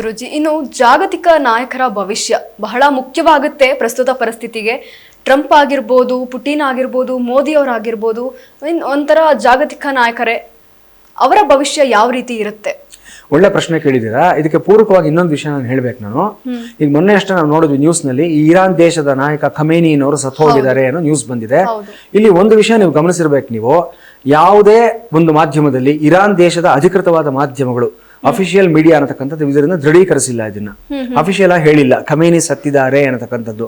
ಗುರುಜಿ, ಇನ್ನು ಜಾಗತಿಕ ನಾಯಕರ ಭವಿಷ್ಯ ಬಹಳ ಮುಖ್ಯವಾಗುತ್ತೆ ಪ್ರಸ್ತುತ ಪರಿಸ್ಥಿತಿಗೆ. ಟ್ರಂಪ್ ಆಗಿರ್ಬೋದು, ಪುಟಿನ್ ಆಗಿರ್ಬೋದು, ಮೋದಿ ಅವರಾಗಿರ್ಬೋದು, ಒಂಥರ ಜಾಗತಿಕ ನಾಯಕರೇ, ಅವರ ಭವಿಷ್ಯ ಯಾವ ರೀತಿ ಇರುತ್ತೆ? ಒಳ್ಳೆ ಪ್ರಶ್ನೆ ಕೇಳಿದ್ದೀರಾ. ಇದಕ್ಕೆ ಪೂರಕವಾಗಿ ಇನ್ನೊಂದು ವಿಷಯ ನಾನು ಹೇಳ್ಬೇಕು. ನಾನು ಈಗ ಮೊನ್ನೆ ಅಷ್ಟೇ ನಾವು ನೋಡಿದ್ವಿ ನ್ಯೂಸ್ ನಲ್ಲಿ, ಈ ಇರಾನ್ ದೇಶದ ನಾಯಕ ಖಮೇನಿಯವರು ಸತ್ತು ಹೋಗಿದ್ದಾರೆ ಅನ್ನೋ ನ್ಯೂಸ್ ಬಂದಿದೆ. ಇಲ್ಲಿ ಒಂದು ವಿಷಯ ನೀವು ಗಮನಿಸಿರ್ಬೇಕು, ನೀವು ಯಾವುದೇ ಒಂದು ಮಾಧ್ಯಮದಲ್ಲಿ ಇರಾನ್ ದೇಶದ ಅಧಿಕೃತವಾದ ಮಾಧ್ಯಮಗಳು ಅಫಿಷಿಯಲ್ ಮೀಡಿಯಾ ಅನ್ನತಕ್ಕಂಥದ್ದು ಇದರಿಂದ ದೃಢೀಕರಿಸಿಲ್ಲ, ಇದನ್ನ ಅಫಿಷಿಯಲ್ ಆಗಿ ಹೇಳಿಲ್ಲ ಖಮೇನಿ ಸತ್ತಿದ್ದಾರೆ ಅನ್ನತಕ್ಕಂಥದ್ದು.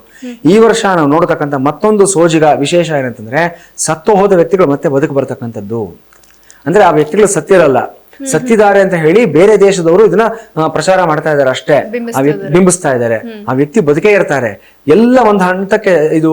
ಈ ವರ್ಷ ನಾವು ನೋಡತಕ್ಕಂಥ ಮತ್ತೊಂದು ಸೋಜಿಗ ವಿಶೇಷ ಏನಂತಂದ್ರೆ, ಸತ್ತು ಹೋದ ವ್ಯಕ್ತಿಗಳು ಮತ್ತೆ ಬದುಕು ಬರ್ತಕ್ಕಂಥದ್ದು. ಅಂದ್ರೆ ಆ ವ್ಯಕ್ತಿಗಳು ಸತ್ತಿರಲ್ಲ, ಸತ್ತಿದ್ದಾರೆ ಅಂತ ಹೇಳಿ ಬೇರೆ ದೇಶದವರು ಇದನ್ನ ಪ್ರಚಾರ ಮಾಡ್ತಾ ಇದ್ದಾರೆ ಅಷ್ಟೇ, ಬಿಂಬಿಸ್ತಾ ಇದ್ದಾರೆ. ಆ ವ್ಯಕ್ತಿ ಬದುಕೇ ಇರ್ತಾರೆ. ಎಲ್ಲ ಒಂದು ಹಂತಕ್ಕೆ ಇದು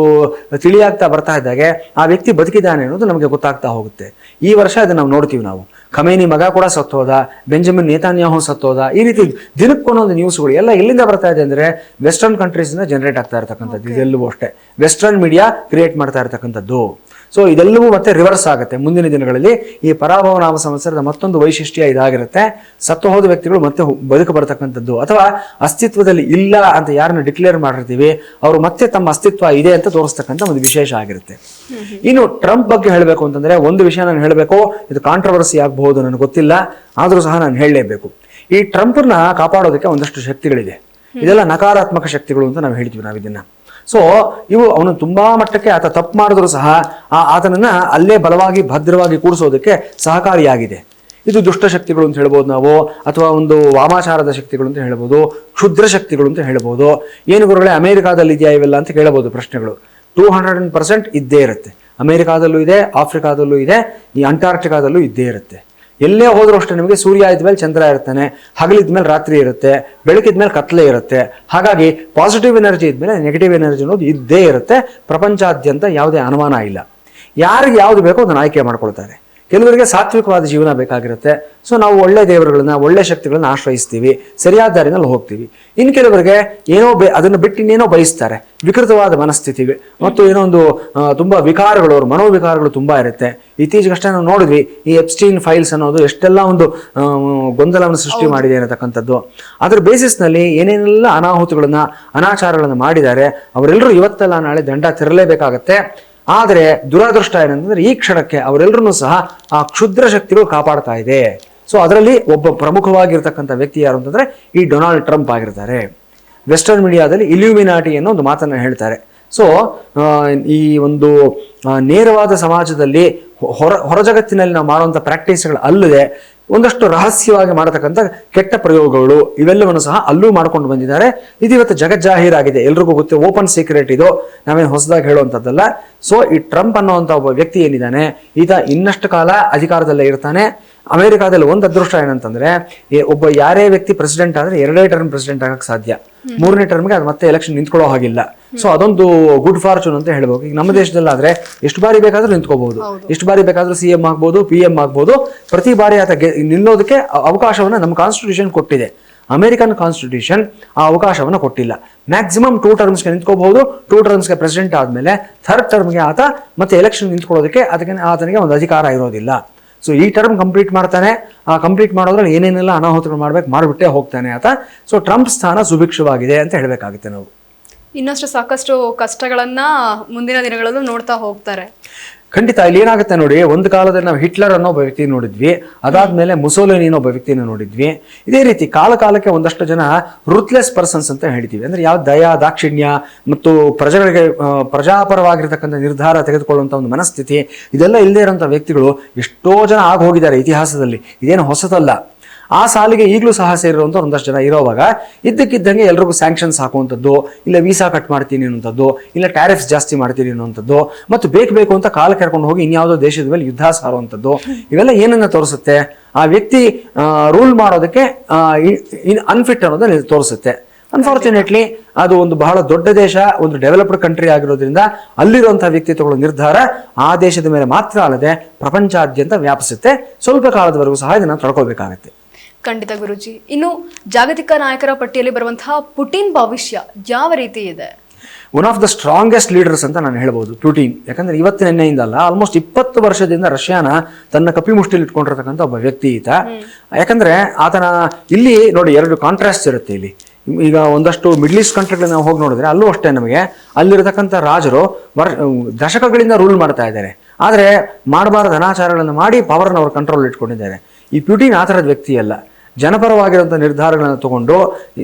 ತಿಳಿಯಾಗ್ತಾ ಬರ್ತಾ ಇದ್ದಾಗೆ ಆ ವ್ಯಕ್ತಿ ಬದುಕಿದ್ದಾನೆ ಅನ್ನೋದು ನಮಗೆ ಗೊತ್ತಾಗ್ತಾ ಹೋಗುತ್ತೆ. ಈ ವರ್ಷ ಅದನ್ನ ನಾವು ನೋಡ್ತೀವಿ. ನಾವು ಖಮೇನಿ ಮಗ ಕೂಡ ಸತ್ತೋದ, ಬೆಂಜಮಿನ್ ನೇತಾನ್ಯಾಹು ಸತ್ತೋದ, ಈ ರೀತಿ ದಿನಕ್ಕೊಂದೊಂದು ನ್ಯೂಸ್ಗಳು ಎಲ್ಲ ಎಲ್ಲಿಂದ ಬರ್ತಾ ಇದೆ ಅಂದ್ರೆ ವೆಸ್ಟರ್ನ್ ಕಂಟ್ರೀಸ್ ಇಂದ ಜನರೇಟ್ ಆಗ್ತಾ ಇರ್ತಕ್ಕಂಥದ್ದು. ಇದೆಲ್ಲವೂ ಅಷ್ಟೇ ವೆಸ್ಟರ್ನ್ ಮೀಡಿಯಾ ಕ್ರಿಯೇಟ್ ಮಾಡ್ತಾ ಇರ್ತಕ್ಕಂಥದ್ದು. ಸೊ ಇದೆಲ್ಲವೂ ಮತ್ತೆ ರಿವರ್ಸ್ ಆಗುತ್ತೆ ಮುಂದಿನ ದಿನಗಳಲ್ಲಿ. ಈ ಪರಾಭವ ನಾಮ ಸಂವತ್ಸರದ ಮತ್ತೊಂದು ವೈಶಿಷ್ಟ್ಯ ಇದಾಗಿರುತ್ತೆ, ಸತ್ತು ಹೋದ ವ್ಯಕ್ತಿಗಳು ಮತ್ತೆ ಬದುಕು ಬರ್ತಕ್ಕಂಥದ್ದು, ಅಥವಾ ಅಸ್ತಿತ್ವದಲ್ಲಿ ಇಲ್ಲ ಅಂತ ಯಾರನ್ನ ಡಿಕ್ಲೇರ್ ಮಾಡಿರ್ತೀವಿ ಅವರು ಮತ್ತೆ ತಮ್ಮ ಅಸ್ತಿತ್ವ ಇದೆ ಅಂತ ತೋರಿಸ್ತಕ್ಕಂಥ ಒಂದು ವಿಶೇಷ ಆಗಿರುತ್ತೆ. ಇನ್ನು ಟ್ರಂಪ್ ಬಗ್ಗೆ ಹೇಳಬೇಕು ಅಂತಂದ್ರೆ, ಒಂದು ವಿಷಯ ನಾನು ಹೇಳಬೇಕು, ಇದು ಕಾಂಟ್ರವರ್ಸಿ ಆಗಬಹುದು ನನಗೆ ಗೊತ್ತಿಲ್ಲ, ಆದ್ರೂ ಸಹ ನಾನು ಹೇಳಲೇಬೇಕು. ಈ ಟ್ರಂಪ್ನ ಕಾಪಾಡೋದಕ್ಕೆ ಒಂದಷ್ಟು ಶಕ್ತಿಗಳಿದೆ. ಇದೆಲ್ಲ ನಕಾರಾತ್ಮಕ ಶಕ್ತಿಗಳು ಅಂತ ನಾವು ಹೇಳ್ತೀವಿ ನಾವು ಇದನ್ನ. ಸೊ ಇವು ಅವನು ತುಂಬಾ ಮಟ್ಟಕ್ಕೆ ಆತ ತಪ್ಪು ಮಾಡಿದ್ರು ಸಹ ಆತನನ್ನ ಅಲ್ಲೇ ಬಲವಾಗಿ ಭದ್ರವಾಗಿ ಕೂಡಿಸೋದಕ್ಕೆ ಸಹಕಾರಿಯಾಗಿದೆ. ಇದು ದುಷ್ಟ ಶಕ್ತಿಗಳು ಅಂತ ಹೇಳ್ಬೋದು ನಾವು, ಅಥವಾ ಒಂದು ವಾಮಾಚಾರದ ಶಕ್ತಿಗಳು ಅಂತ ಹೇಳ್ಬೋದು, ಕ್ಷುದ್ರ ಶಕ್ತಿಗಳು ಅಂತ ಹೇಳ್ಬೋದು. ಏನು ಗುರುಗಳೇ ಅಮೆರಿಕಾದಲ್ಲಿ ಇದೆಯಾ ಇವೆಲ್ಲ ಅಂತ ಕೇಳಬಹುದು ಪ್ರಶ್ನೆಗಳು. 200% ಇದ್ದೇ ಇರುತ್ತೆ. ಅಮೆರಿಕಾದಲ್ಲೂ ಇದೆ, ಆಫ್ರಿಕಾದಲ್ಲೂ ಇದೆ, ಈ ಅಂಟಾರ್ಟಿಕಾದಲ್ಲೂ ಇದ್ದೇ ಇರುತ್ತೆ. ಎಲ್ಲೇ ಹೋದ್ರೂ ಅಷ್ಟೇ ನಿಮಗೆ ಸೂರ್ಯ ಇದ್ಮೇಲೆ ಚಂದ್ರ ಇರ್ತಾನೆ, ಹಗಲಿದ್ಮೇಲೆ ರಾತ್ರಿ ಇರುತ್ತೆ, ಬೆಳಕಿದ್ಮೇಲೆ ಕತ್ಲೆ ಇರುತ್ತೆ. ಹಾಗಾಗಿ ಪಾಸಿಟಿವ್ ಎನರ್ಜಿ ಇದ್ಮೇಲೆ ನೆಗೆಟಿವ್ ಎನರ್ಜಿ ಅನ್ನೋದು ಇದ್ದೇ ಇರುತ್ತೆ. ಪ್ರಪಂಚಾದ್ಯಂತ ಯಾವುದೇ ಅನುಮಾನ ಇಲ್ಲ. ಯಾರಿಗೆ ಯಾವ್ದು ಬೇಕೋ ಅದನ್ನು ಆಯ್ಕೆ ಮಾಡ್ಕೊಳ್ತಾರೆ. ಕೆಲವರಿಗೆ ಸಾತ್ವಿಕವಾದ ಜೀವನ ಬೇಕಾಗಿರುತ್ತೆ. ಸೊ ನಾವು ಒಳ್ಳೆ ದೇವರುಗಳನ್ನ, ಒಳ್ಳೆ ಶಕ್ತಿಗಳನ್ನ ಆಶ್ರಯಿಸ್ತೀವಿ, ಸರಿಯಾದ ದಾರಿನಲ್ಲಿ ಹೋಗ್ತೀವಿ. ಇನ್ನು ಕೆಲವರಿಗೆ ಏನೋ ಅದನ್ನು ಬಿಟ್ಟು ಇನ್ನೇನೋ ಬಯಸ್ತಾರೆ, ವಿಕೃತವಾದ ಮನಸ್ಥಿತಿಗೆ ಮತ್ತು ಏನೋ ಒಂದು ತುಂಬಾ ವಿಕಾರಗಳು, ಅವ್ರ ಮನೋವಿಕಾರಗಳು ತುಂಬಾ ಇರುತ್ತೆ. ಇತ್ತೀಚೆಗಷ್ಟೇ ನಾವು ನೋಡಿದ್ವಿ ಈ ಎಪ್ಸ್ಟೀನ್ ಫೈಲ್ಸ್ ಅನ್ನೋದು ಎಷ್ಟೆಲ್ಲ ಒಂದು ಗೊಂದಲವನ್ನು ಸೃಷ್ಟಿ ಮಾಡಿದೆ ಅನ್ನತಕ್ಕಂಥದ್ದು. ಅದ್ರ ಬೇಸಿಸ್ನಲ್ಲಿ ಏನೇನೆಲ್ಲ ಅನಾಹುತಗಳನ್ನ, ಅನಾಚಾರಗಳನ್ನ ಮಾಡಿದ್ದಾರೆ, ಅವರೆಲ್ಲರೂ ಇವತ್ತೆಲ್ಲ ನಾಳೆ ದಂಡ ತೆರಲೇಬೇಕಾಗತ್ತೆ. ಆದರೆ ದುರಾದೃಷ್ಟ ಏನಂತಂದ್ರೆ, ಈ ಕ್ಷಣಕ್ಕೆ ಅವರೆಲ್ಲರೂ ಸಹ ಆ ಕ್ಷುದ್ರ ಶಕ್ತಿಗಳು ಕಾಪಾಡ್ತಾ ಇದೆ. ಸೊ ಅದರಲ್ಲಿ ಒಬ್ಬ ಪ್ರಮುಖವಾಗಿರ್ತಕ್ಕಂಥ ವ್ಯಕ್ತಿ ಯಾರು ಅಂತಂದ್ರೆ ಈ ಡೊನಾಲ್ಡ್ ಟ್ರಂಪ್ ಆಗಿರ್ತಾರೆ. ವೆಸ್ಟರ್ನ್ ಮೀಡಿಯಾದಲ್ಲಿ ಇಲ್ಯೂಮಿನಾಟಿ ಅನ್ನೋ ಒಂದು ಮಾತನ್ನ ಹೇಳ್ತಾರೆ. ಸೊ ಈ ಒಂದು ನೇರವಾದ ಸಮಾಜದಲ್ಲಿ ಹೊರ ಜಗತ್ತಿನಲ್ಲಿ ನಾವು ಮಾಡುವಂಥ ಪ್ರಾಕ್ಟೀಸ್ಗಳು ಅಲ್ಲದೆ ಒಂದಷ್ಟು ರಹಸ್ಯವಾಗಿ ಮಾಡತಕ್ಕಂಥ ಕೆಟ್ಟ ಪ್ರಯೋಗಗಳು ಇವೆಲ್ಲವನ್ನು ಸಹ ಅಲ್ಲೂ ಮಾಡ್ಕೊಂಡು ಬಂದಿದ್ದಾರೆ. ಇದು ಇವತ್ತು ಜಗಜ್ಜಾಹೀರಾಗಿದೆ, ಎಲ್ರಿಗೂ ಗೊತ್ತು, ಓಪನ್ ಸೀಕ್ರೆಟ್ ಇದು, ನಾವೇನು ಹೊಸದಾಗಿ ಹೇಳುವಂಥದ್ದಲ್ಲ. ಸೊ ಈ ಟ್ರಂಪ್ ಅನ್ನುವಂಥ ಒಬ್ಬ ವ್ಯಕ್ತಿ ಏನಿದ್ದಾನೆ, ಈತ ಇನ್ನಷ್ಟು ಕಾಲ ಅಧಿಕಾರದಲ್ಲೇ ಇರ್ತಾನೆ. ಅಮೆರಿಕಾದಲ್ಲಿ ಒಂದು ಅದೃಷ್ಟ ಏನಂತಂದ್ರೆ, ಒಬ್ಬ ಯಾರೇ ವ್ಯಕ್ತಿ ಪ್ರೆಸಿಡೆಂಟ್ ಆದ್ರೆ 2 ಟರ್ಮ್ ಪ್ರೆಸಿಡೆಂಟ್ ಆಗಕ್ಕೆ ಸಾಧ್ಯ, 3ನೇ ಟರ್ಮ್ಗೆ ಅದು ಮತ್ತೆ ಎಲೆಕ್ಷನ್ ನಿಂತ್ಕೊಳ್ಳೋ ಹಾಗಿಲ್ಲ. ಸೊ ಅದೊಂದು ಗುಡ್ ಫಾರ್ಚೂನ್ ಅಂತ ಹೇಳ್ಬೇಕು. ಈಗ ನಮ್ಮ ದೇಶದಲ್ಲಾದ್ರೆ ಎಷ್ಟು ಬಾರಿ ಬೇಕಾದ್ರೂ ನಿಂತ್ಕೋಬಹುದು, ಎಷ್ಟು ಬಾರಿ ಬೇಕಾದ್ರೂ CM ಆಗ್ಬೋದು, PM ಆಗ್ಬೋದು. ಪ್ರತಿ ಬಾರಿ ಆತ ನಿಲ್ಲೋದಕ್ಕೆ ಅವಕಾಶವನ್ನ ನಮ್ಮ ಕಾನ್ಸ್ಟಿಟ್ಯೂಷನ್ ಕೊಟ್ಟಿದೆ. ಅಮೆರಿಕನ್ ಕಾನ್ಸ್ಟಿಟ್ಯೂಷನ್ ಆ ಅವಕಾಶವನ್ನ ಕೊಟ್ಟಿಲ್ಲ. ಮ್ಯಾಕ್ಸಿಮಮ್ 2 ಟರ್ಮ್ಸ್ಗೆ ನಿಂತ್ಕೋಬಹುದು. 2 ಟರ್ಮ್ಸ್ಗೆ ಪ್ರೆಸಿಡೆಂಟ್ ಆದ್ಮೇಲೆ 3rd ಟರ್ಮ್ಗೆ ಆತ ಮತ್ತೆ ಎಲೆಕ್ಷನ್ ನಿಂತ್ಕೊಳ್ಳೋದಕ್ಕೆ ಆತನಿಗೆ ಒಂದು ಅಧಿಕಾರ ಇರೋದಿಲ್ಲ. ಸೊ ಈ ಟರ್ಮ್ ಕಂಪ್ಲೀಟ್ ಮಾಡ್ತಾನೆ. ಆ ಕಂಪ್ಲೀಟ್ ಮಾಡೋದ್ರಲ್ಲಿ ಏನೇನೆಲ್ಲ ಅನಾಹುತಗಳು ಮಾಡಿಬಿಟ್ಟೇ ಹೋಗ್ತಾನೆ ಆತ. ಸೊ ಟ್ರಂಪ್ ಸ್ಥಾನ ಸುಭಿಕ್ಷವಾಗಿದೆ ಅಂತ ಹೇಳಬೇಕಾಗುತ್ತೆ ನಾವು. ಇನ್ನಷ್ಟು ಸಾಕಷ್ಟು ಕಷ್ಟಗಳನ್ನ ಮುಂದಿನ ದಿನಗಳಲ್ಲೂ ನೋಡ್ತಾ ಹೋಗ್ತಾರೆ. ಖಂಡಿತ. ಇಲ್ಲಿ ಏನಾಗುತ್ತೆ ನೋಡಿ, ಒಂದು ಕಾಲದಲ್ಲಿ ನಾವು ಹಿಟ್ಲರ್ ಅನ್ನೋ ಒಬ್ಬ ವ್ಯಕ್ತಿ ನೋಡಿದ್ವಿ, ಅದಾದ್ಮೇಲೆ ಮುಸೋಲಿನಿ ಅನ್ನೋ ಒಬ್ಬ ವ್ಯಕ್ತಿನ ನೋಡಿದ್ವಿ. ಇದೇ ರೀತಿ ಕಾಲಕ್ಕೆ ಒಂದಷ್ಟು ಜನ ರುತ್ಲೆಸ್ ಪರ್ಸನ್ಸ್ ಅಂತ ಹೇಳ್ತೀವಿ. ಅಂದ್ರೆ ಯಾವ ದಯಾ ದಾಕ್ಷಿಣ್ಯ ಮತ್ತು ಪ್ರಜೆಗಳಿಗೆ ಪ್ರಜಾಪರವಾಗಿರ್ತಕ್ಕಂಥ ನಿರ್ಧಾರ ತೆಗೆದುಕೊಳ್ಳುವಂಥ ಒಂದು ಮನಸ್ಥಿತಿ ಇದೆಲ್ಲ ಇಲ್ಲದೆ ಇರುವಂಥ ವ್ಯಕ್ತಿಗಳು ಎಷ್ಟೋ ಜನ ಆಗಿ ಹೋಗಿದ್ದಾರೆ ಇತಿಹಾಸದಲ್ಲಿ. ಇದೇನು ಹೊಸತಲ್ಲ. ಆ ಸಾಲಿಗೆ ಈಗಲೂ ಸಹ ಸೇರಿರುವಂಥ ಒಂದಷ್ಟು ಜನ ಇರೋವಾಗ ಇದ್ದಕ್ಕಿದ್ದಂಗೆ ಎಲ್ರಿಗೂ ಸ್ಯಾಂಕ್ಷನ್ಸ್ ಹಾಕುವಂಥದ್ದು, ಇಲ್ಲ ವೀಸಾ ಕಟ್ ಮಾಡ್ತೀನಿ ಅನ್ನುವಂಥದ್ದು, ಇಲ್ಲ ಟ್ಯಾರಿಫ್ಸ್ ಜಾಸ್ತಿ ಮಾಡ್ತೀನಿ ಅನ್ನುವಂಥದ್ದು, ಮತ್ತು ಬೇಕು ಅಂತ ಕಾಲ ಕೆರ್ಕೊಂಡು ಹೋಗಿ ಇನ್ಯಾವುದೋ ದೇಶದ ಮೇಲೆ ಯುದ್ಧ ಸಾರುವಂಥದ್ದು, ಇವೆಲ್ಲ ಏನನ್ನ ತೋರಿಸುತ್ತೆ? ಆ ವ್ಯಕ್ತಿ ರೂಲ್ ಮಾಡೋದಕ್ಕೆ ಅನ್ಫಿಟ್ ಅನ್ನೋದನ್ನ ತೋರಿಸುತ್ತೆ. ಅನ್ಫಾರ್ಚುನೇಟ್ಲಿ ಅದು ಒಂದು ಬಹಳ ದೊಡ್ಡ ದೇಶ, ಒಂದು ಡೆವಲಪ್ಡ್ ಕಂಟ್ರಿ ಆಗಿರೋದ್ರಿಂದ ಅಲ್ಲಿರುವಂತಹ ವ್ಯಕ್ತಿ ತಗೊಳ್ಳೋ ನಿರ್ಧಾರ ಆ ದೇಶದ ಮೇಲೆ ಮಾತ್ರ ಅಲ್ಲದೆ ಪ್ರಪಂಚಾದ್ಯಂತ ವ್ಯಾಪಿಸುತ್ತೆ. ಸ್ವಲ್ಪ ಕಾಲದವರೆಗೂ ಸಹ ಇದನ್ನ ತಡ್ಕೊಳ್ಬೇಕಾಗತ್ತೆ. ಖಂಡಿತ ಗುರುಜಿ. ಇನ್ನು ಜಾಗತಿಕ ನಾಯಕರ ಪಟ್ಟಿಯಲ್ಲಿ ಬರುವಂತಹ ಪುಟಿನ್ ಭವಿಷ್ಯ ಯಾವ ರೀತಿ ಇದೆ? One of the strongest leaders ಅಂತ ನಾನು ಹೇಳ್ಬೋದು ಪ್ಯೂಟಿನ್. ಯಾಕಂದ್ರೆ ಇವತ್ತು ನಿನ್ನೆಯಿಂದ ಅಲ್ಲ, ಆಲ್ಮೋಸ್ಟ್ 20 ವರ್ಷದಿಂದ ರಷ್ಯಾನ ತನ್ನ ಕಪಿಮುಷ್ಟಿಲಿ ಇಟ್ಕೊಂಡಿರ್ತಕ್ಕಂಥ ಒಬ್ಬ ವ್ಯಕ್ತಿ ಈತ. ಯಾಕಂದ್ರೆ ಆತನ ಇಲ್ಲಿ ನೋಡಿ 2 ಕಾಂಟ್ರಾಸ್ಟ್ ಇರುತ್ತೆ ಇಲ್ಲಿ. ಈಗ ಒಂದಷ್ಟು ಮಿಡ್ಲ್ ಈಸ್ಟ್ ಕಂಟ್ರಿಗಳನ್ನ ನಾವು ಹೋಗಿ ನೋಡಿದ್ರೆ ಅಲ್ಲೂ ಅಷ್ಟೇ ನಮಗೆ ಅಲ್ಲಿರತಕ್ಕಂಥ ರಾಜರು ದಶಕಗಳಿಂದ ರೂಲ್ ಮಾಡ್ತಾ ಇದ್ದಾರೆ, ಆದರೆ ಮಾಡಬಾರದ ಅನಾಚಾರಗಳನ್ನು ಮಾಡಿ ಪವರ್ನ ಅವರು ಕಂಟ್ರೋಲ್ ಇಟ್ಕೊಂಡಿದ್ದಾರೆ. ಈ ಪ್ಯೂಟಿನ್ ಆ ಥರದ ವ್ಯಕ್ತಿ ಅಲ್ಲ. ಜನಪರವಾಗಿರುವಂಥ ನಿರ್ಧಾರಗಳನ್ನು ತಗೊಂಡು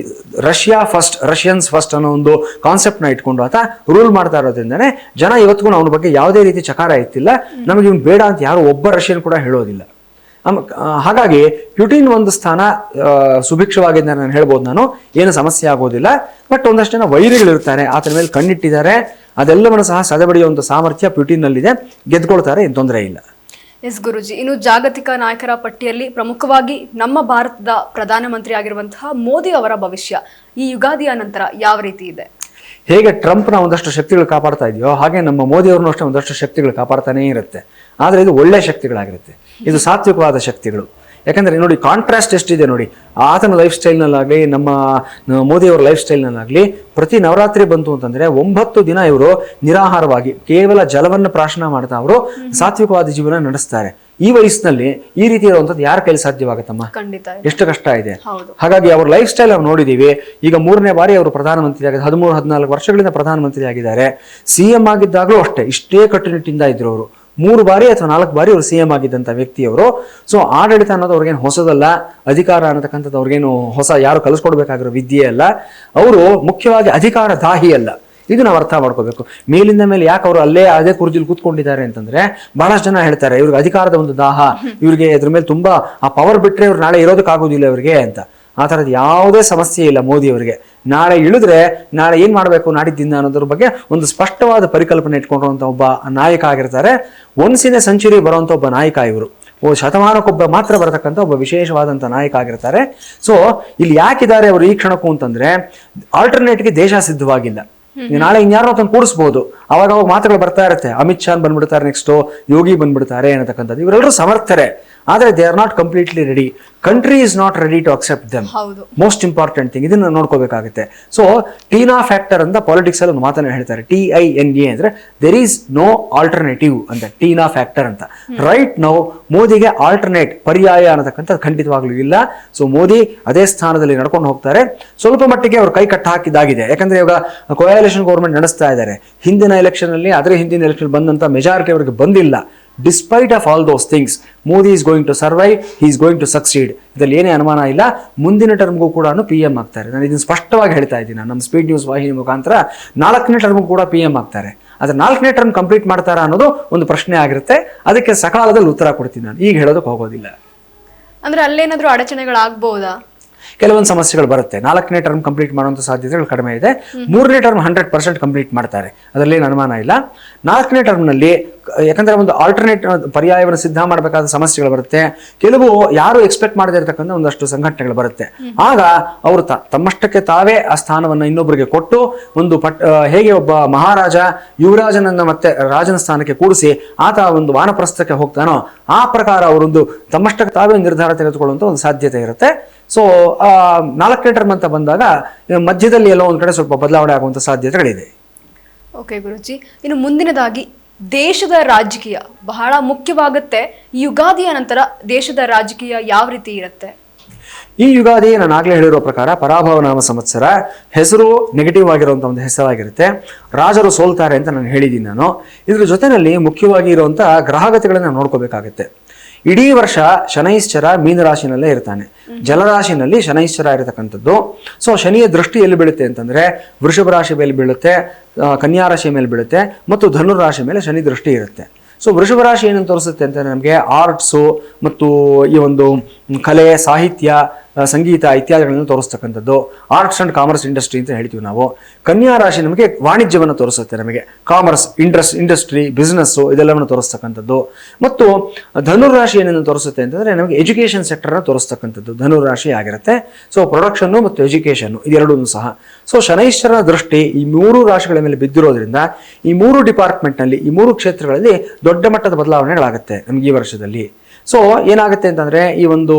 ರಷ್ಯನ್ಸ್ ಫಸ್ಟ್ ಅನ್ನೋ ಒಂದು ಕಾನ್ಸೆಪ್ಟ್ನ ಇಟ್ಕೊಂಡು ಆತ ರೂಲ್ ಮಾಡ್ತಾ ಇರೋದ್ರಿಂದನೇ ಜನ ಇವತ್ತಿಗೂ ಅವನ ಬಗ್ಗೆ ಯಾವುದೇ ರೀತಿ ಚಕಾರ ಎತ್ತಿಲ್ಲ. ನಮಗೆ ಇವ್ನು ಬೇಡ ಅಂತ ಯಾರು ಒಬ್ಬ ರಷ್ಯನ್ ಕೂಡ ಹೇಳೋದಿಲ್ಲ. ಹಾಗಾಗಿ ಪ್ಯೂಟಿನ್ ಒಂದು ಸ್ಥಾನ ಸುಭಿಕ್ಷವಾಗಿದೆ ನಾನು ಹೇಳ್ಬೋದು, ನಾನು ಏನು ಸಮಸ್ಯೆ ಆಗೋದಿಲ್ಲ. ಬಟ್ ಒಂದಷ್ಟು ಜನ ವೈರಿಗಳಿರ್ತಾರೆ, ಆತನ ಮೇಲೆ ಕಣ್ಣಿಟ್ಟಿದ್ದಾರೆ, ಅದೆಲ್ಲವನ್ನು ಸಹ ಸದೆಬಡಿಯುವಂಥ ಸಾಮರ್ಥ್ಯ ಪ್ಯೂಟಿನ್ನಲ್ಲಿದೆ, ಗೆದ್ಕೊಳ್ತಾರೆ, ಏನು ತೊಂದರೆ ಇಲ್ಲ. ಎಸ್ ಗುರುಜಿ, ಇನ್ನು ಜಾಗತಿಕ ನಾಯಕರ ಪಟ್ಟಿಯಲ್ಲಿ ಪ್ರಮುಖವಾಗಿ ನಮ್ಮ ಭಾರತದ ಪ್ರಧಾನಮಂತ್ರಿ ಆಗಿರುವಂತಹ ಮೋದಿ ಅವರ ಭವಿಷ್ಯ ಈ ಯುಗಾದಿಯ ನಂತರ ಯಾವ ರೀತಿ ಇದೆ? ಹೇಗೆ ಟ್ರಂಪ್ನ ಒಂದಷ್ಟು ಶಕ್ತಿಗಳು ಕಾಪಾಡ್ತಾ ಇದೆಯೋ ಹಾಗೆ ನಮ್ಮ ಮೋದಿ ಅವ್ರನ್ನೂ ಅಷ್ಟೇ ಒಂದಷ್ಟು ಶಕ್ತಿಗಳು ಕಾಪಾಡ್ತಾನೇ ಇರುತ್ತೆ. ಆದರೆ ಇದು ಒಳ್ಳೆ ಶಕ್ತಿಗಳಾಗಿರುತ್ತೆ, ಇದು ಸಾತ್ವಿಕವಾದ ಶಕ್ತಿಗಳು. ಯಾಕಂದ್ರೆ ನೋಡಿ ಕಾಂಟ್ರಾಸ್ಟ್ ಎಷ್ಟಿದೆ ನೋಡಿ. ಆತನ ಲೈಫ್ ಸ್ಟೈಲ್ನಲ್ಲಾಗಲಿ ನಮ್ಮ ಮೋದಿಯವರ ಲೈಫ್ ಸ್ಟೈಲ್ನಲ್ಲಾಗಲಿ ಪ್ರತಿ ನವರಾತ್ರಿ ಬಂತು ಅಂತಂದ್ರೆ 9 ದಿನ ಇವರು ನಿರಾಹಾರವಾಗಿ ಕೇವಲ ಜಲವನ್ನು ಪ್ರಾಶನ ಮಾಡ್ತಾ ಅವರು ಸಾತ್ವಿಕವಾದ ಜೀವನ ನಡೆಸ್ತಾರೆ. ಈ ವಯಸ್ಸಿನಲ್ಲಿ ಈ ರೀತಿ ಇರುವಂಥದ್ದು ಯಾರ ಕೈಲಿ ಸಾಧ್ಯವಾಗತ್ತಮ್ಮ? ಎಷ್ಟು ಕಷ್ಟ ಇದೆ. ಹಾಗಾಗಿ ಅವ್ರ ಲೈಫ್ ಸ್ಟೈಲ್ ನಾವು ನೋಡಿದೀವಿ. ಈಗ 3ನೇ ಬಾರಿ ಅವರು ಪ್ರಧಾನಮಂತ್ರಿ ಆಗಿದ್ದಾರೆ, 13-14 ವರ್ಷಗಳಿಂದ ಪ್ರಧಾನಮಂತ್ರಿ ಆಗಿದ್ದಾರೆ. CM ಆಗಿದ್ದಾಗಲೂ ಅಷ್ಟೇ ಇಷ್ಟೇ ಕಟ್ಟುನಿಟ್ಟಿಂದ ಇದ್ರು ಅವರು. 3 ಬಾರಿ ಅಥವಾ 4 ಬಾರಿ ಅವರು CM ಆಗಿದ್ದಂಥ ವ್ಯಕ್ತಿಯವರು. ಸೊ ಆಡಳಿತ ಅನ್ನೋದು ಅವ್ರಿಗೇನು ಹೊಸದಲ್ಲ, ಅಧಿಕಾರ ಅನ್ನತಕ್ಕಂಥದ್ದು ಅವ್ರಿಗೇನು ಹೊಸ ಯಾರು ಕಲಿಸ್ಕೊಡ್ಬೇಕಾಗಿರೋ ವಿದ್ಯೆ ಅಲ್ಲ. ಅವರು ಮುಖ್ಯವಾಗಿ ಅಧಿಕಾರ ದಾಹಿ ಅಲ್ಲ, ಇದು ನಾವು ಅರ್ಥ ಮಾಡ್ಕೋಬೇಕು. ಮೇಲಿಂದ ಮೇಲೆ ಯಾಕೆ ಅವರು ಅದೇ ಕುರ್ಜಿಲಿ ಕೂತ್ಕೊಂಡಿದ್ದಾರೆ ಅಂತಂದ್ರೆ ಬಹಳಷ್ಟು ಜನ ಹೇಳ್ತಾರೆ ಇವ್ರಿಗೆ ಅಧಿಕಾರದ ಒಂದು ದಾಹ, ಇವ್ರಿಗೆ ಇದ್ರ ಮೇಲೆ ತುಂಬಾ ಆ ಪವರ್ ಬಿಟ್ರೆ ಇವ್ರು ನಾಳೆ ಇರೋದಕ್ಕಾಗೋದಿಲ್ಲ ಇವ್ರಿಗೆ ಅಂತ. ಆ ಥರದ್ದು ಯಾವುದೇ ಸಮಸ್ಯೆ ಇಲ್ಲ ಮೋದಿ ಅವರಿಗೆ. ನಾಳೆ ಇಳಿದ್ರೆ ನಾಳೆ ಏನ್ ಮಾಡಬೇಕು ನಾಡಿದ್ದಿಂದ ಅನ್ನೋದ್ರ ಬಗ್ಗೆ ಒಂದು ಸ್ಪಷ್ಟವಾದ ಪರಿಕಲ್ಪನೆ ಇಟ್ಕೊಂಡಿರುವಂಥ ಒಬ್ಬ ನಾಯಕ ಆಗಿರ್ತಾರೆ. ಒನ್ಸ್ ಇನ್ ಎ ಸೆಂಚುರಿ ಬರುವಂಥ ಒಬ್ಬ ನಾಯಕ ಇವರು. ಶತಮಾನಕ್ಕೊಬ್ಬ ಮಾತ್ರ ಬರತಕ್ಕಂಥ ಒಬ್ಬ ವಿಶೇಷವಾದಂಥ ನಾಯಕ ಆಗಿರ್ತಾರೆ. ಸೊ ಇಲ್ಲಿ ಯಾಕಿದ್ದಾರೆ ಅವರು ಈ ಕ್ಷಣಕ್ಕೂ ಅಂತಂದ್ರೆ ಆಲ್ಟರ್ನೇಟ್ಗೆ ದೇಶ ಸಿದ್ಧವಾಗಿಲ್ಲ. ನಾಳೆ ಇನ್ಯಾರೋ ತಂದು ಕೂಡಿಸ್ಬೋದು, ಅವಾಗ ಮಾತುಗಳು ಬರ್ತಾ ಇರುತ್ತೆ. ಅಮಿತ್ ಶಾ ಬಂದ್ಬಿಡ್ತಾರೆ, ನೆಕ್ಸ್ಟ್ ಯೋಗಿ ಬಂದ್ಬಿಡ್ತಾರೆ ಅನ್ನತಕ್ಕಂಥದ್ದು. ಇವರೆಲ್ಲರೂ ಸಮರ್ಥರೆ, ಆದರೆ they are not completely ready. Country is not ready to accept them. Most important thing, ಇದನ್ನ ನೋಡ್ಕೋಬೇಕಾಗುತ್ತೆ. ಸೊ ಟೀನಾ ಫ್ಯಾಕ್ಟರ್ ಅಂತ ಪಾಲಿಟಿಕ್ಸ್ ಅಲ್ಲಿ ಒಂದು ಮಾತನ್ನ ಹೇಳ್ತಾರೆ, TINA ಅಂದ್ರೆ ದೇರ್ ಈಸ್ ನೋ ಆಲ್ಟರ್ನೇಟಿವ್ ಅಂತ, ಟೀನಾ ಫ್ಯಾಕ್ಟರ್ ಅಂತ. ರೈಟ್ ನೌ ಮೋದಿಗೆ ಆಲ್ಟರ್ನೇಟ್ ಪರ್ಯಾಯ ಅನ್ನತಕ್ಕಂಥ ಖಂಡಿತವಾಗ್ಲೂ ಇಲ್ಲ. ಸೊ ಮೋದಿ ಅದೇ ಸ್ಥಾನದಲ್ಲಿ ನಡ್ಕೊಂಡು ಹೋಗ್ತಾರೆ. ಸ್ವಲ್ಪ ಮಟ್ಟಿಗೆ ಅವರು ಕೈ ಕಟ್ಟ ಹಾಕಿದ್ದಾಗಿದೆ. ಯಾಕಂದ್ರೆ ಇವಾಗ ಕೊಯಾಲಿಷನ್ ಗೌರ್ಮೆಂಟ್ ನಡೆಸ್ತಾ ಇದ್ದಾರೆ. ಹಿಂದಿನ ಎಲೆಕ್ಷನ್ ಅಲ್ಲಿ ಅದರ ಹಿಂದಿನ ಎಲೆಕ್ಷನ್ ಬಂದಂತ ಮೆಜಾರಿಟಿ ಅವರಿಗೆ ಬಂದಿಲ್ಲ. Despite of all those things Modi is going to survive, he is going to succeed. ಇದರಲ್ಲಿ ಏನೇ ಅನುಮಾನ ಇಲ್ಲ. ಮುಂದಿನ ಟರ್ಮ್ಗೂ ಕೂಡ PM ಆಗ್ತಾರೆ. ನಾನು ಇದನ್ನು ಸ್ಪಷ್ಟವಾಗಿ ಹೇಳ್ತಾ ಇದ್ದೀನಿ. ನಮ್ಮ ಸ್ಪೀಡ್ ನ್ಯೂಸ್ ವಾಹಿನಿ ಮುಖಾಂತರ 4ನೇ ಟರ್ಮ್ಗೂ ಕೂಡ PM ಆಗ್ತಾರೆ. ಆದರೆ 4ನೇ ಟರ್ಮ್ ಕಂಪ್ಲೀಟ್ ಮಾಡ್ತಾರಾ ಅನ್ನೋದು ಒಂದು ಪ್ರಶ್ನೆ ಆಗಿರುತ್ತೆ. ಅದಕ್ಕೆ ಸಕಾಲದಲ್ಲಿ ಉತ್ತರ ಕೊಡ್ತೀನಿ ನಾನು, ಈಗ ಹೇಳೋದಕ್ಕೆ ಹೋಗೋದಿಲ್ಲ. ಅಂದ್ರೆ ಅಲ್ಲೇನಾದ್ರೂ ಅಡಚಣೆಗಳಾಗಬಹುದಾ? ಕೆಲವೊಂದು ಸಮಸ್ಯೆಗಳು ಬರುತ್ತೆ. 4ನೇ ಟರ್ಮ್ ಕಂಪ್ಲೀಟ್ ಮಾಡುವಂಥ ಸಾಧ್ಯತೆಗಳು ಕಡಿಮೆ ಇದೆ. 3ನೇ ಟರ್ಮ್ 100% ಕಂಪ್ಲೀಟ್ ಮಾಡ್ತಾರೆ, ಅದರಲ್ಲಿ ಅನುಮಾನ ಇಲ್ಲ. 4ನೇ ಟರ್ಮ್ನಲ್ಲಿ ಯಾಕಂದ್ರೆ ಒಂದು ಆಲ್ಟರ್ನೇಟ್ ಪರ್ಯಾಯವನ್ನು ಸಿದ್ಧ ಮಾಡಬೇಕಾದ ಸಮಸ್ಯೆಗಳು ಬರುತ್ತೆ. ಕೆಲವು ಯಾರು ಎಕ್ಸ್ಪೆಕ್ಟ್ ಮಾಡದೇ ಇರತಕ್ಕಂಥ ಒಂದಷ್ಟು ಸಂಘಟನೆಗಳು ಬರುತ್ತೆ. ಆಗ ಅವರು ತಮ್ಮಷ್ಟಕ್ಕೆ ತಾವೇ ಆ ಸ್ಥಾನವನ್ನು ಇನ್ನೊಬ್ಬರಿಗೆ ಕೊಟ್ಟು ಒಂದು ಹೇಗೆ ಒಬ್ಬ ಮಹಾರಾಜ ಯುವರಾಜನನ್ನ ಮತ್ತೆ ರಾಜನ ಸ್ಥಾನಕ್ಕೆ ಕೂಡಿಸಿ ಆತ ಒಂದು ವಾನಪ್ರಸ್ಥಕ್ಕೆ ಹೋಗ್ತಾನೋ ಆ ಪ್ರಕಾರ ಅವರೊಂದು ತಮ್ಮಷ್ಟಕ್ಕೆ ತಾವೇ ನಿರ್ಧಾರ ತೆಗೆದುಕೊಳ್ಳುವಂಥ ಒಂದು ಸಾಧ್ಯತೆ ಇರುತ್ತೆ. ಸೊ 4ನೇ ಟರ್ಮ್ ಅಂತ ಬಂದಾಗ ಮಧ್ಯದಲ್ಲಿ ಎಲ್ಲೋ ಒಂದು ಕಡೆ ಸ್ವಲ್ಪ ಬದಲಾವಣೆ ಆಗುವಂಥ ಸಾಧ್ಯತೆಗಳಿದೆ. ಓಕೆ ಗುರುಜಿ, ಇನ್ನು ಮುಂದಿನದಾಗಿ ದೇಶದ ರಾಜಕೀಯ ಬಹಳ ಮುಖ್ಯವಾಗುತ್ತೆ. ಈ ಯುಗಾದಿಯ ನಂತರ ದೇಶದ ರಾಜಕೀಯ ಯಾವ ರೀತಿ ಇರುತ್ತೆ? ಈ ಯುಗಾದಿ ನಾನು ಆಗ್ಲೇ ಹೇಳಿರೋ ಪ್ರಕಾರ ಪರಾಭವ ನಾಮ ಸಂವತ್ಸರ, ಹೆಸರು ನೆಗೆಟಿವ್ ಆಗಿರುವಂಥ ಒಂದು ಹೆಸರಾಗಿರುತ್ತೆ. ರಾಜರು ಸೋಲ್ತಾರೆ ಅಂತ ನಾನು ಹೇಳಿದ್ದೀನಿ ನಾನು. ಇದ್ರ ಜೊತೆಯಲ್ಲಿ ಮುಖ್ಯವಾಗಿ ಇರುವಂಥ ಗ್ರಹಗತಿಗಳನ್ನ ನೋಡ್ಕೋಬೇಕಾಗುತ್ತೆ. ಇಡೀ ವರ್ಷ ಶನೈಶ್ಚರ ಮೀನರಾಶಿನಲ್ಲೇ ಇರ್ತಾನೆ, ಜಲರಾಶಿನಲ್ಲಿ ಶನೈಶ್ಚರ ಇರತಕ್ಕಂಥದ್ದು. ಸೊ ಶನಿಯ ದೃಷ್ಟಿ ಎಲ್ಲಿ ಬೀಳುತ್ತೆ ಅಂತಂದ್ರೆ ವೃಷಭ ರಾಶಿ ಮೇಲೆ ಬೀಳುತ್ತೆ, ಕನ್ಯಾ ರಾಶಿ ಮೇಲೆ ಬೀಳುತ್ತೆ ಮತ್ತು ಧನುರಾಶಿ ಮೇಲೆ ಶನಿ ದೃಷ್ಟಿ ಇರುತ್ತೆ. ಸೊ ವೃಷಭ ರಾಶಿ ಏನಂತ ತೋರಿಸುತ್ತೆ ಅಂತಂದ್ರೆ ನಮಗೆ ಆರ್ಟ್ಸು ಮತ್ತು ಈ ಒಂದು ಕಲೆ, ಸಾಹಿತ್ಯ, ಸಂಗೀತ ಇತ್ಯಾದಿಗಳನ್ನು ತೋರಿಸ್ತಕ್ಕಂಥದ್ದು, ಆರ್ಟ್ಸ್ ಅಂಡ್ ಕಾಮರ್ಸ್ ಇಂಡಸ್ಟ್ರಿ ಅಂತ ಹೇಳ್ತೀವಿ ನಾವು. ಕನ್ಯಾ ರಾಶಿ ನಮಗೆ ವಾಣಿಜ್ಯವನ್ನು ತೋರಿಸುತ್ತೆ, ನಮಗೆ ಕಾಮರ್ಸ್, ಇಂಡಸ್ಟ್ರಿ, ಬಿಸ್ನೆಸ್ಸು ಇದೆಲ್ಲವನ್ನು ತೋರಿಸ್ತಕ್ಕಂಥದ್ದು. ಮತ್ತು ಧನುರಾಶಿ ಏನೇನು ತೋರಿಸುತ್ತೆ ಅಂತಂದ್ರೆ ನಮಗೆ ಎಜುಕೇಷನ್ ಸೆಕ್ಟರ್ನ ತೋರಿಸ್ತಕ್ಕಂಥದ್ದು ಧನುರಾಶಿ ಆಗಿರುತ್ತೆ. ಸೊ ಪ್ರೊಡಕ್ಷನ್ನು ಮತ್ತು ಎಜುಕೇಷನ್ನು ಇದೆರಡೂ ಸಹ. ಸೊ ಶನೈಶ್ವರನ ದೃಷ್ಟಿ ಈ 3 ರಾಶಿಗಳ ಮೇಲೆ ಬಿದ್ದಿರೋದ್ರಿಂದ ಈ 3 ಡಿಪಾರ್ಟ್ಮೆಂಟ್ನಲ್ಲಿ, ಈ 3 ಕ್ಷೇತ್ರಗಳಲ್ಲಿ ದೊಡ್ಡ ಮಟ್ಟದ ಬದಲಾವಣೆಗಳಾಗುತ್ತೆ ನಮ್ಗೆ ಈ ವರ್ಷದಲ್ಲಿ. ಸೊ ಏನಾಗುತ್ತೆ ಅಂತಂದ್ರೆ ಈ ಒಂದು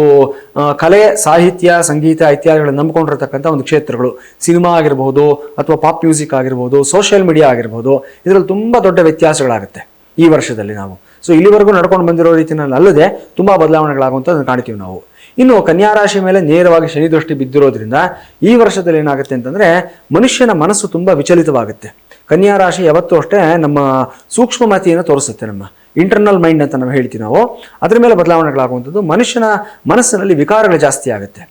ಕಲೆ, ಸಾಹಿತ್ಯ ಸಾಹಿತ್ಯ, ಸಂಗೀತ ಇತ್ಯಾದಿಗಳನ್ನು ನಂಬಿಕೊಂಡಿರ್ತಕ್ಕಂಥ ಒಂದು ಕ್ಷೇತ್ರಗಳು. ಸಿನಿಮಾ ಆಗಿರ್ಬೋದು, ಅಥವಾ ಪಾಪ್ ಮ್ಯೂಸಿಕ್ ಆಗಿರ್ಬೋದು, ಸೋಷಿಯಲ್ ಮೀಡಿಯಾ ಆಗಿರ್ಬೋದು, ಇದರಲ್ಲಿ ತುಂಬ ದೊಡ್ಡ ವ್ಯತ್ಯಾಸಗಳಾಗುತ್ತೆ ಈ ವರ್ಷದಲ್ಲಿ ನಾವು. ಸೊ ಇಲ್ಲಿವರೆಗೂ ನಡ್ಕೊಂಡು ಬಂದಿರೋ ರೀತಿಯಲ್ಲಿ ಅಲ್ಲದೆ ತುಂಬ ಬದಲಾವಣೆಗಳಾಗುವಂಥದ್ದನ್ನು ಕಾಣ್ತೀವಿ ನಾವು. ಇನ್ನು ಕನ್ಯಾ ರಾಶಿ ಮೇಲೆ ನೇರವಾಗಿ ಶನಿ ದೃಷ್ಟಿ ಬಿದ್ದಿರೋದ್ರಿಂದ ಈ ವರ್ಷದಲ್ಲಿ ಏನಾಗುತ್ತೆ ಅಂತಂದರೆ ಮನುಷ್ಯನ ಮನಸ್ಸು ತುಂಬ ವಿಚಲಿತವಾಗುತ್ತೆ. ಕನ್ಯಾ ರಾಶಿ ಯಾವತ್ತೂ ಅಷ್ಟೇ ನಮ್ಮ ಸೂಕ್ಷ್ಮಮತಿಯನ್ನು ತೋರಿಸುತ್ತೆ. ನಮ್ಮ ಇಂಟರ್ನಲ್ ಮೈಂಡ್ ಅಂತ ನಾವು ಹೇಳ್ತೀವಿ ನಾವು, ಅದ್ರ ಮೇಲೆ ಬದಲಾವಣೆಗಳಾಗುವಂಥದ್ದು. ಮನುಷ್ಯನ ಮನಸ್ಸಿನಲ್ಲಿ ವಿಕಾರಗಳು ಜಾಸ್ತಿ ಆಗುತ್ತೆ.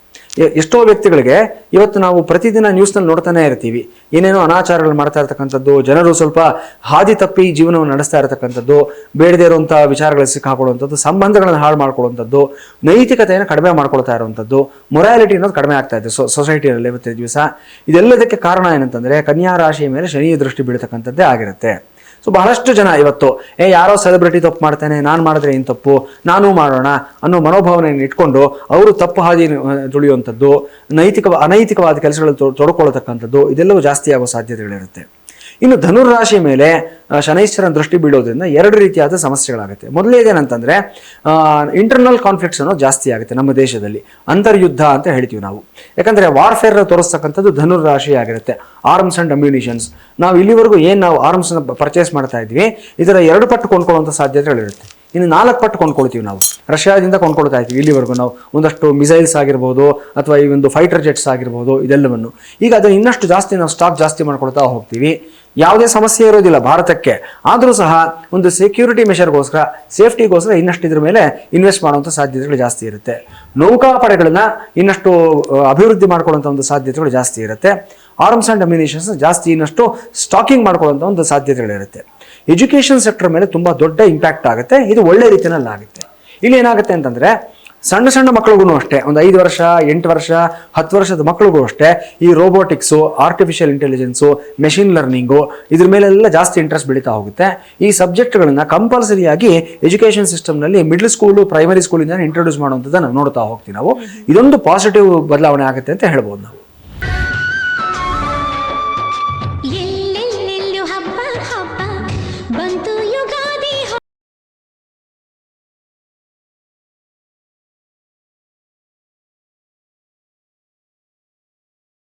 ಎಷ್ಟೋ ವ್ಯಕ್ತಿಗಳಿಗೆ ಇವತ್ತು ನಾವು ಪ್ರತಿದಿನ ನ್ಯೂಸ್ನಲ್ಲಿ ನೋಡ್ತಾನೆ ಇರ್ತೀವಿ, ಏನೇನೋ ಅನಾಚಾರಗಳು ಮಾಡ್ತಾ ಇರ್ತಕ್ಕಂಥದ್ದು, ಜನರು ಸ್ವಲ್ಪ ಹಾದಿ ತಪ್ಪಿ ಜೀವನವನ್ನು ನಡೆಸ್ತಾ ಇರತಕ್ಕಂಥದ್ದು, ಬೇಡದೇ ಇರುವಂಥ ವಿಚಾರಗಳಲ್ಲಿ ಸಿಕ್ಕಾಕೊಳ್ಳುವಂಥದ್ದು, ಸಂಬಂಧಗಳನ್ನು ಹಾಳು ಮಾಡ್ಕೊಳ್ಳುವಂಥದ್ದು, ನೈತಿಕತೆಯನ್ನು ಕಡಿಮೆ ಮಾಡ್ಕೊಳ್ತಾ ಇರುವಂಥದ್ದು, ಮೊರಾಲಿಟಿ ಅನ್ನೋದು ಕಡಿಮೆ ಆಗ್ತಾ ಇದೆ ಸೊಸೈಟಿಯಲ್ಲಿ ಇವತ್ತಿನ ದಿವಸ. ಇದೆಲ್ಲದಕ್ಕೆ ಕಾರಣ ಏನಂತಂದರೆ ಕನ್ಯಾ ರಾಶಿಯ ಮೇಲೆ ಶನಿಯ ದೃಷ್ಟಿ ಬೀಳ್ತಕ್ಕಂಥದ್ದೇ ಆಗಿರುತ್ತೆ. ಸೊ ಬಹಳಷ್ಟು ಜನ ಇವತ್ತು ಯಾರೋ ಸೆಲೆಬ್ರಿಟಿ ತಪ್ಪು ಮಾಡ್ತಾನೆ, ನಾನು ಮಾಡಿದ್ರೆ ಏನು ತಪ್ಪು, ನಾನು ಮಾಡೋಣ ಅನ್ನೋ ಮನೋಭಾವನೆಯನ್ನು ಇಟ್ಕೊಂಡು ಅವರು ತಪ್ಪು ಹಾದಿ ತುಳಿಯುವಂಥದ್ದು, ಅನೈತಿಕವಾದ ಕೆಲಸಗಳಲ್ಲಿ ತೊಡ್ಕೊಳ್ತಕ್ಕಂಥದ್ದು, ಇದೆಲ್ಲವೂ ಜಾಸ್ತಿ ಆಗೋ ಸಾಧ್ಯತೆಗಳಿರುತ್ತೆ. ಇನ್ನು ಧನುರಾಶಿ ಮೇಲೆ ಶನೈಶ್ವರನ ದೃಷ್ಟಿ ಬೀಳೋದ್ರಿಂದ ಎರಡು ರೀತಿಯಾದ ಸಮಸ್ಯೆಗಳಾಗುತ್ತೆ. ಮೊದಲೇದೇನಂತಂದರೆ ಇಂಟರ್ನಲ್ ಕಾನ್ಫ್ಲಿಕ್ಟ್ಸ್ ಅನ್ನೋದು ಜಾಸ್ತಿ ಆಗುತ್ತೆ ನಮ್ಮ ದೇಶದಲ್ಲಿ. ಅಂತರ್ಯುದ್ಧ ಅಂತ ಹೇಳ್ತೀವಿ ನಾವು. ಯಾಕಂದರೆ ವಾರ್ಫೇರ್ ತೋರಿಸ್ತಕ್ಕಂಥದ್ದು ಧನುರಾಶಿ ಆಗಿರುತ್ತೆ. ಆರ್ಮ್ಸ್ ಆ್ಯಂಡ್ ಅಮ್ಯುನಿಷನ್ಸ್, ನಾವು ಇಲ್ಲಿವರೆಗೂ ಏನು ನಾವು ಆರ್ಮ್ಸ್ನ ಪರ್ಚೇಸ್ ಮಾಡ್ತಾ ಇದ್ವಿ, ಇದರ 2 ಪಟ್ಟು ಕೊಂಡ್ಕೊಳ್ಳುವಂಥ ಸಾಧ್ಯತೆಗಳಿರುತ್ತೆ. ಇನ್ನು 4 ಪಟ್ಟು ಕೊಂಡ್ಕೊಳ್ತೀವಿ ನಾವು. ರಷ್ಯಾದಿಂದ ಕೊಂಡ್ಕೊಳ್ತಾ ಇದ್ದೀವಿ ಇಲ್ಲಿವರೆಗೂ ನಾವು ಒಂದಷ್ಟು ಮಿಸೈಲ್ಸ್ ಆಗಿರ್ಬೋದು, ಅಥವಾ ಈ ಒಂದು ಫೈಟರ್ ಜೆಟ್ಸ್ ಆಗಿರ್ಬೋದು, ಇದೆಲ್ಲವನ್ನು. ಈಗ ಅದನ್ನು ಇನ್ನಷ್ಟು ಜಾಸ್ತಿ ನಾವು ಸ್ಟಾಕ್ ಜಾಸ್ತಿ ಮಾಡ್ಕೊಳ್ತಾ ಹೋಗ್ತೀವಿ. ಯಾವುದೇ ಸಮಸ್ಯೆ ಇರೋದಿಲ್ಲ ಭಾರತಕ್ಕೆ, ಆದರೂ ಸಹ ಒಂದು ಸೆಕ್ಯೂರಿಟಿ ಮೆಷರ್ಗೋಸ್ಕರ, ಸೇಫ್ಟಿಗೋಸ್ಕರ ಇನ್ನಷ್ಟು ಇದ್ರ ಮೇಲೆ ಇನ್ವೆಸ್ಟ್ ಮಾಡುವಂಥ ಸಾಧ್ಯತೆಗಳು ಜಾಸ್ತಿ ಇರುತ್ತೆ. ನೌಕಾಪಡೆಗಳನ್ನ ಇನ್ನಷ್ಟು ಅಭಿವೃದ್ಧಿ ಮಾಡ್ಕೊಳ್ಳುವಂಥ ಒಂದು ಸಾಧ್ಯತೆಗಳು ಜಾಸ್ತಿ ಇರುತ್ತೆ. ಆರ್ಮ್ಸ್ ಆ್ಯಂಡ್ ಅಮ್ಯುನಿಷನ್ಸ್ ಜಾಸ್ತಿ ಇನ್ನಷ್ಟು ಸ್ಟಾಕಿಂಗ್ ಮಾಡ್ಕೊಳ್ಳುವಂಥ ಒಂದು ಸಾಧ್ಯತೆಗಳಿರುತ್ತೆ. ಎಜುಕೇಷನ್ ಸೆಕ್ಟರ್ ಮೇಲೆ ತುಂಬ ದೊಡ್ಡ ಇಂಪ್ಯಾಕ್ಟ್ ಆಗುತ್ತೆ. ಇದು ಒಳ್ಳೆ ರೀತಿಯಲ್ಲಿ ಆಗುತ್ತೆ. ಇಲ್ಲಿ ಏನಾಗುತ್ತೆ ಅಂತಂದರೆ ಸಣ್ಣ ಸಣ್ಣ ಮಕ್ಕಳಿಗೂ ಅಷ್ಟೇ, ಒಂದು 5 ವರ್ಷ, 8 ವರ್ಷ, 10 ವರ್ಷದ ಮಕ್ಕಳಿಗೂ ಅಷ್ಟೇ ಈ ರೋಬೋಟಿಕ್ಸು, ಆರ್ಟಿಫಿಷಿಯಲ್ ಇಂಟೆಲಿಜೆನ್ಸು, ಮೆಷಿನ್ ಲರ್ನಿಂಗು, ಇದ್ರ ಮೇಲೆಲ್ಲ ಜಾಸ್ತಿ ಇಂಟ್ರೆಸ್ಟ್ ಬೆಳೀತಾ ಹೋಗುತ್ತೆ. ಈ ಸಬ್ಜೆಕ್ಟ್ಗಳನ್ನು ಕಂಪಲ್ಸರಿಯಾಗಿ ಎಜುಕೇಷನ್ ಸಿಸ್ಟಮ್ನಲ್ಲಿ ಮಿಡ್ಲ್ ಸ್ಕೂಲು, ಪ್ರೈಮರಿ ಸ್ಕೂಲಿಂದ ಇಂಟ್ರೊಡ್ಯೂಸ್ ಮಾಡುವಂಥದ್ದನ್ನು ನೋಡ್ತಾ ಹೋಗ್ತೀವಿ ನಾವು. ಇದೊಂದು ಪಾಸಿಟಿವ್ ಬದಲಾವಣೆ ಆಗುತ್ತೆ ಅಂತ ಹೇಳ್ಬೋದು ನಾವು.